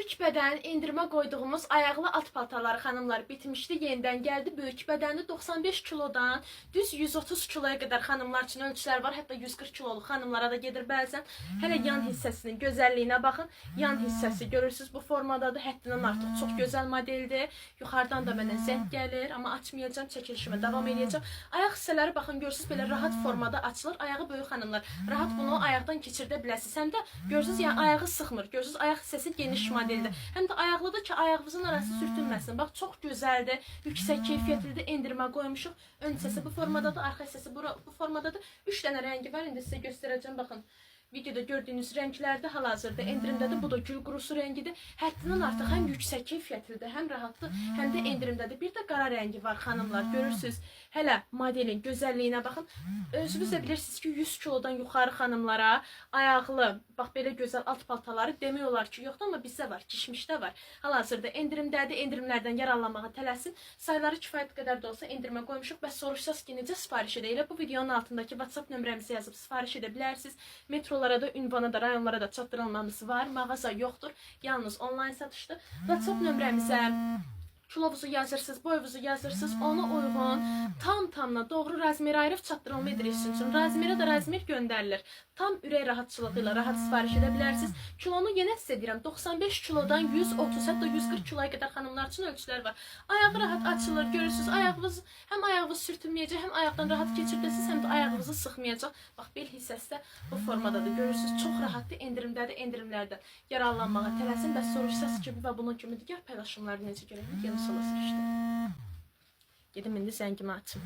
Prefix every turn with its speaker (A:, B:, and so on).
A: Böyük bədən endirmə qoyduğumuz ayaqlı at paltarları xanımlar bitmişdi, yenidən gəldi. Böyük bədənli 95 kilodan düz 130 kiloya qədər xanımlar üçün ölçülər var. Hətta 140 kiloluq xanımlara da gedir bəzən. Hələ yan hissəsinin gözəlliyinə baxın. Yan hissəsi görürsünüz bu formadadır. Həddindən artıq çox gözəl modeldir. Yuxarıdan da mənə zəng gəlir, amma açmayacağım, çəkilişimə davam edəcəm. Ayaq hissələri baxın, görürsünüz belə rahat formada açılır. Ayağı böyük xanımlar rahat bunu ayaqdan keçirdə biləsiniz. Həm də görürsünüz, yəni ayağı sıxmır. Görürsünüz, ayaq hissəsi geniş modeldir. Həm də ayaqlıdır ki, ayağınızın arası sürtünməsin. Bax, çox gözəldir, yüksək keyfiyyətlidir. Endirmə qoymuşuq. Ön hissəsi bu formadadır, arxa hissəsi bu formadadır. 3 dənə rəngi var. İndi sizə göstərəcəm. Baxın. Videoda gördüyünüz rənglərdə hal-hazırda endirimdədir. Bu da gül qurusu rəngidir. Həddindən artıq həm yüksək keyfiyyətlidir, həm rahatdır, həm də endirimdədir. Bir də qara rəngi var xanımlar, görürsünüz. Hələ modelin gözəlliyinə baxın. Özünüz də bilirsiniz ki, 100 kilodan yuxarı xanımlara ayaqlı, bax belə gözəl alt paltaları demək olar ki, yoxdur, amma bizdə var, kişmişdə var. Hal-hazırda endirimdədir. Endirimlərdən yararlanmağa tələsin. Sayıları kifayət qədər də olsa endirimə qoymuşuq və soruşsaz ki, necə sifariş edə? Elə bu videonun altındakı WhatsApp nömrəmizi yazıb sifariş edə bilərsiniz. Metrolara da, ünvana da, rayonlara da çatdırılmamız var. Mağaza yoxdur. Yalnız onlayn satışdır. WhatsApp nömrəmizə kilovuzu yazırsınız, boyunuzu yazırsınız, ona uyğun tam-tamına doğru razmer ayırıb çatdırılma edirsiniz üçün. Razmerə də razmer göndərilir. Tam ürək rahatçılığı ilə rahat sifariş edə bilərsiniz. Kilonu yenə sizə deyirəm, 95 kilodan 130, hətta 140 kiloya qədər xanımlar üçün ölçülər var. Ayağı rahat açılır, görürsünüz. Ayağınız, həm ayağınız sürtünməyəcək, həm ayaqdan rahat keçirdəsiniz, həm də ayağınızı sıxmayacaq. Bax, bel hissəsi də bu formadadır. Görürsünüz, çox rahatdır, endirimdədir, endirimlərdən yararlanmağa tələsin və soruşsaz ki, və bunun kimi digər paylaşımları necə görək? Yeni sola sürüşdür. Gedim indi zəngimi açım.